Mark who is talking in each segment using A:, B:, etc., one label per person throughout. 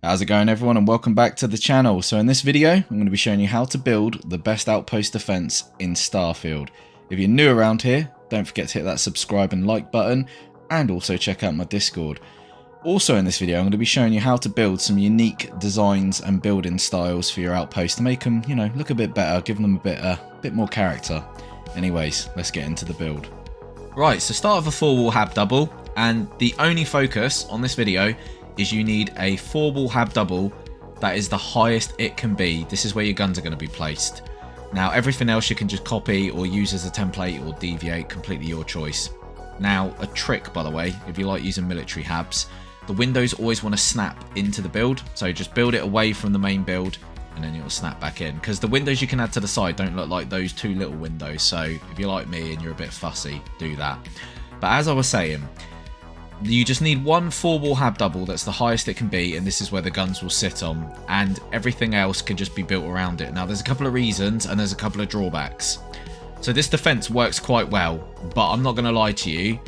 A: How's it going, everyone, and welcome back to the channel. So in this video I'm going to be showing you how to build the best outpost defense in Starfield. If you're new around here, don't forget to hit that subscribe and like button, and also check out my Discord. Also in this video I'm going to be showing you how to build some unique designs and building styles for your outposts to make them, look a bit better, give them a bit more character. Anyways, let's get into the build. Right, so start with a 4-wall hab double, and the only focus on this video is you need a 4-wall hab double that is the highest it can be. This is where your guns are going to be placed. Now everything else you can just copy or use as a template or deviate, completely your choice. Now a trick, by the way, if you like using military habs, the windows always want to snap into the build, so just build it away from the main build and then it'll snap back in, because the windows you can add to the side don't look like those two little windows. So if you're like me and you're a bit fussy, do that. But as I was saying, you just need one 4-wall hab double that's the highest it can be, and this is where the guns will sit on, and everything else can just be built around it. Now there's a couple of reasons and there's a couple of drawbacks. So this defense works quite well, but I'm not going to lie to you,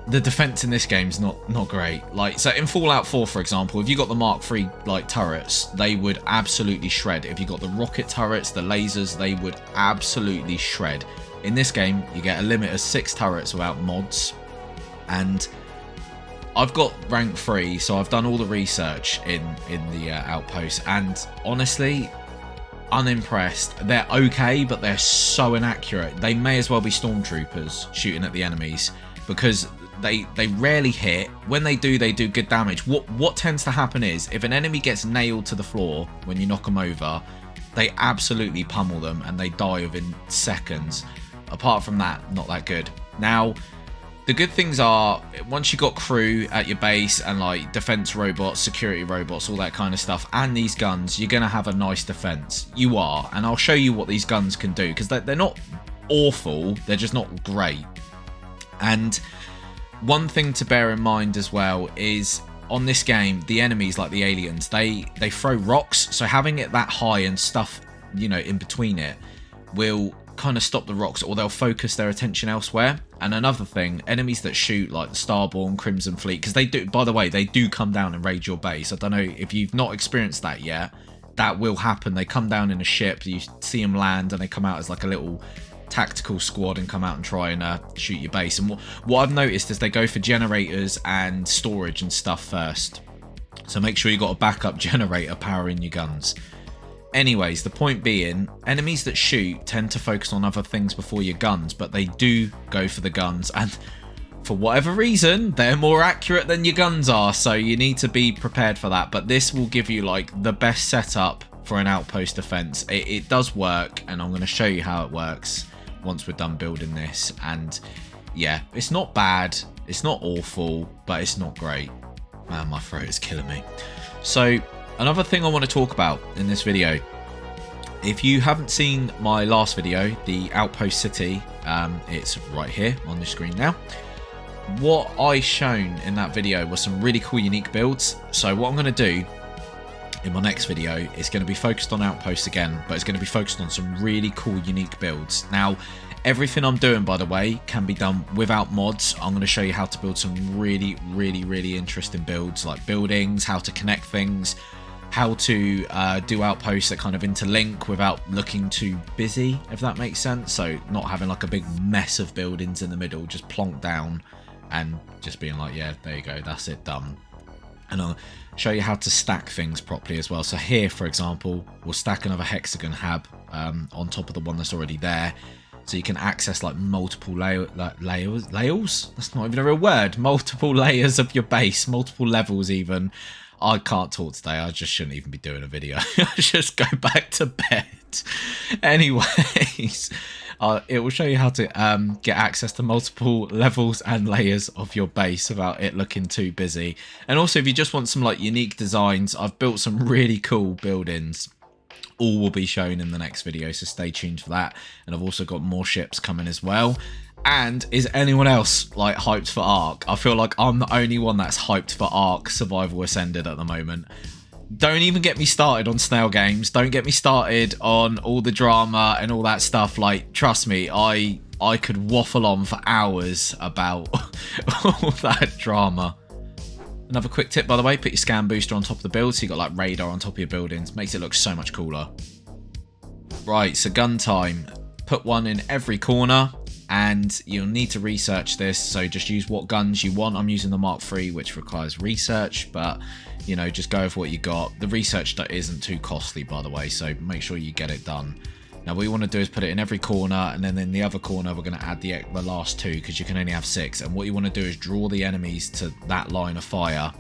A: the defense in this game is not great. So in Fallout 4, for example, if you got the Mark III turrets, they would absolutely shred. If you got the rocket turrets, the lasers, they would absolutely shred. In this game you get a limit of 6 turrets without mods, and I've got rank 3, so I've done all the research in the outpost, and honestly, unimpressed. They're okay, but they're so inaccurate. They may as well be stormtroopers shooting at the enemies, because they rarely hit. When they do good damage. What tends to happen is, if an enemy gets nailed to the floor when you knock them over, they absolutely pummel them and they die within seconds. Apart from that, not that good. Now the good things are, once you got crew at your base and like defense robots, security robots, all that kind of stuff, and these guns, you're going to have a nice defense. You are. And I'll show you what these guns can do, because they're not awful, they're just not great. And one thing to bear in mind as well is, on this game, the enemies, like the aliens, they throw rocks, so having it that high and stuff, in between it, will kind of stop the rocks, or they'll focus their attention elsewhere. And another thing, enemies that shoot, like the Starborn, Crimson Fleet, because they do, by the way, they do come down and raid your base. I don't know if you've not experienced that yet. That will happen. They come down in a ship, you see them land, and they come out as like a little tactical squad and come out and try and shoot your base. And what I've noticed is they go for generators and storage and stuff first, so make sure you got a backup generator powering your guns. Anyways, the point being, enemies that shoot tend to focus on other things before your guns, but they do go for the guns, and for whatever reason they're more accurate than your guns are, so you need to be prepared for that. But this will give you like the best setup for an outpost defense. It does work, and I'm going to show you how it works once we're done building this. And yeah, it's not bad, it's not awful, but it's not great. Man, my throat is killing me. So another thing I want to talk about in this video, if you haven't seen my last video, the Outpost City, it's right here on the screen now. What I shown in that video was some really cool unique builds. So what I'm going to do in my next video is going to be focused on Outposts again, but it's going to be focused on some really cool unique builds. Now everything I'm doing, by the way, can be done without mods. I'm going to show you how to build some really interesting builds, like buildings, how to connect things, how to do outposts that kind of interlink without looking too busy, if that makes sense. So not having like a big mess of buildings in the middle, just plonked down and just being like, yeah, there you go, that's it, done. And I'll show you how to stack things properly as well. So here, for example, we'll stack another hexagon hab on top of the one that's already there, so you can access like multiple layers. That's not even a real word. Multiple layers of your base, multiple levels even. I can't talk today. I just shouldn't even be doing a video. I just go back to bed. Anyways, it will show you how to get access to multiple levels and layers of your base without it looking too busy. And also, if you just want some like unique designs, I've built some really cool buildings. All will be shown in the next video, so stay tuned for that. And I've also got more ships coming as well. And is anyone else like hyped for Ark? I feel like I'm the only one that's hyped for Ark Survival Ascended at the moment. Don't even get me started on snail games. Don't get me started on all the drama and all that stuff. Like, trust me, I could waffle on for hours about all that drama. Another quick tip, by the way, put your scan booster on top of the build so you got like radar on top of your buildings. Makes it look so much cooler. Right, so gun time. Put one in every corner and you'll need to research this. So just use what guns you want. I'm using the Mark III, which requires research, but you know, just go with what you got. The research isn't too costly, by the way, so make sure you get it done. Now what you want to do is put it in every corner, and then in the other corner we're going to add the last 2 because you can only have 6. And what you want to do is draw the enemies to that line of fire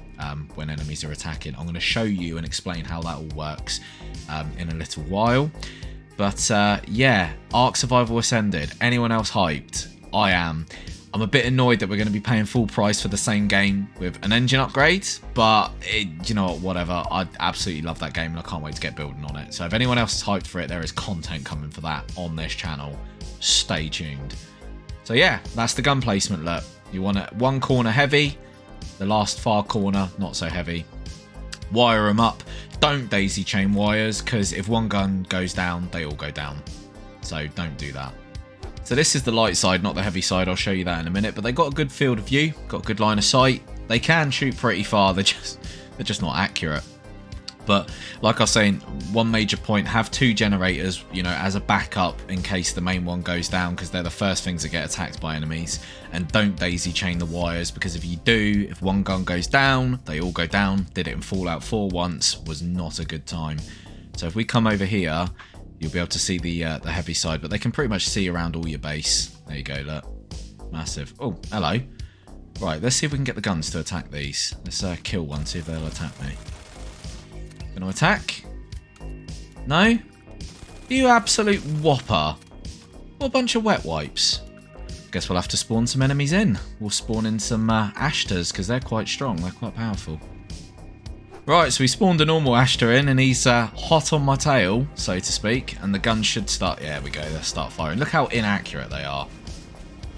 A: when enemies are attacking. I'm going to show you and explain how that all works in a little while. But yeah, Ark Survival Ascended. Anyone else hyped? I am. I'm a bit annoyed that we're going to be paying full price for the same game with an engine upgrade, but you know what, whatever. I absolutely love that game and I can't wait to get building on it. So if anyone else is hyped for it, there is content coming for that on this channel. Stay tuned. So yeah, that's the gun placement. Look, you want it one corner heavy, the last far corner not so heavy. Wire them up. Don't daisy chain wires, because if one gun goes down, they all go down. So don't do that. So this is the light side, not the heavy side. I'll show you that in a minute. But they got a good field of view, got a good line of sight. They can shoot pretty far. They're just not accurate. But like I was saying, one major point: have 2 generators, you know, as a backup in case the main one goes down, because they're the first things that get attacked by enemies. And don't daisy chain the wires, because if you do, if one gun goes down, they all go down. Did it in Fallout 4 once, was not a good time. So if we come over here, you'll be able to see the heavy side, but they can pretty much see around all your base. There you go, look. Massive. Oh, hello. Right, let's see if we can get the guns to attack these. Let's kill one, see if they'll attack me. Gonna attack? No? You absolute whopper. What a bunch of wet wipes. Guess we'll have to spawn some enemies in. We'll spawn in some Ashtars, because they're quite strong. They're quite powerful. Right, so we spawned a normal Ashtar in, and he's hot on my tail, so to speak. And the gun should start... Yeah, there we go. They'll start firing. Look how inaccurate they are.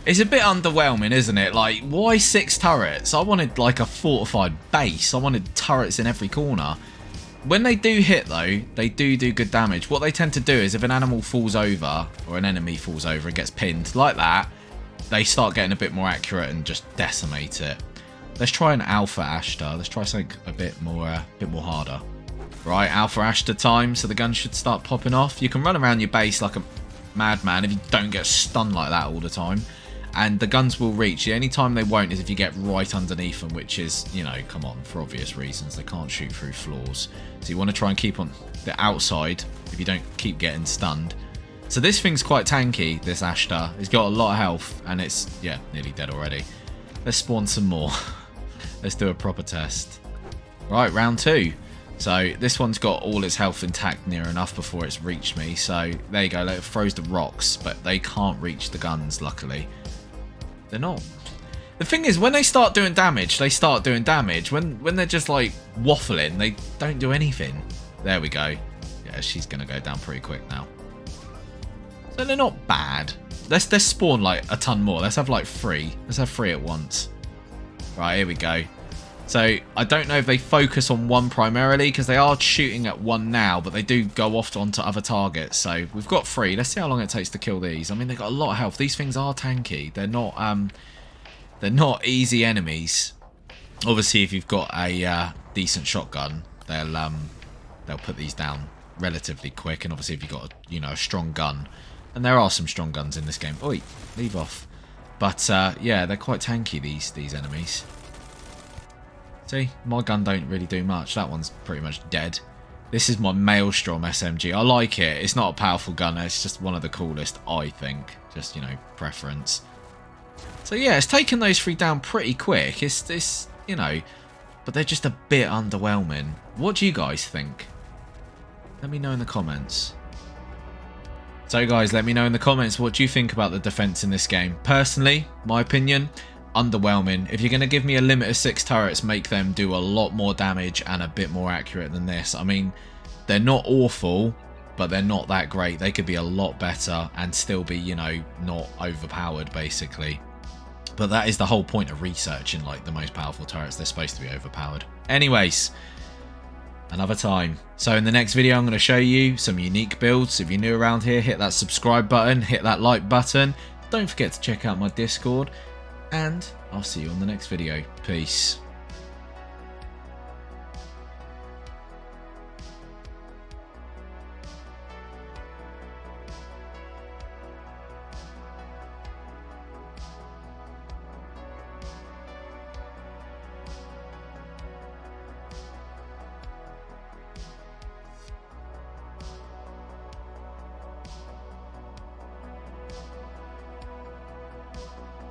A: It's a bit underwhelming, isn't it? Like, why 6 turrets? I wanted, like, a fortified base. I wanted turrets in every corner. When they do hit, though, they do good damage. What they tend to do is if an animal falls over, or an enemy falls over and gets pinned, like that, they start getting a bit more accurate and just decimate it. Let's try an Alpha Ashtar. Let's try something a bit more harder. Right, Alpha Ashtar time, so the gun should start popping off. You can run around your base like a madman if you don't get stunned like that all the time. And the guns will reach. The only time they won't is if you get right underneath them, which is, you know, come on, for obvious reasons. They can't shoot through floors. So you want to try and keep on the outside if you don't keep getting stunned. So this thing's quite tanky, this Ashtar. It's got a lot of health, and it's, yeah, nearly dead already. Let's spawn some more. Let's do a proper test. Right, round 2. So this one's got all its health intact near enough before it's reached me. So there you go, it throws the rocks, but they can't reach the guns, luckily. They're not. The thing is, when they start doing damage, they start doing damage. When they're just like waffling, they don't do anything. There we go. Yeah, she's going to go down pretty quick now. So they're not bad. Let's spawn like a ton more. Let's have like 3. Let's have 3 at once. Right, here we go. So I don't know if they focus on one primarily, because they are shooting at one now, but they do go off onto other targets. So we've got 3. Let's see how long it takes to kill these. I mean, they've got a lot of health. These things are tanky. They're not easy enemies. Obviously, if you've got a decent shotgun, they'll put these down relatively quick. And obviously, if you've got a strong gun, and there are some strong guns in this game. Oi, leave off. But yeah, they're quite tanky, these enemies. See, my gun don't really do much. That one's pretty much dead. This is my Maelstrom SMG. I like it. It's not a powerful gun. It's just one of the coolest, I think. Just, preference. So yeah, it's taken those 3 down pretty quick. It's but they're just a bit underwhelming. What do you guys think? Let me know in the comments. So guys, let me know in the comments, what do you think about the defense in this game? Personally, my opinion, underwhelming. If you're going to give me a limit of 6 turrets, make them do a lot more damage and a bit more accurate than this. I mean, they're not awful, but they're not that great. They could be a lot better and still be, not overpowered, basically. But that is the whole point of researching, like, the most powerful turrets. They're supposed to be overpowered. Anyways, another time. So in the next video, I'm going to show you some unique builds. If you're new around here, hit that subscribe button, hit that like button. Don't forget to check out my Discord. And I'll see you on the next video. Peace.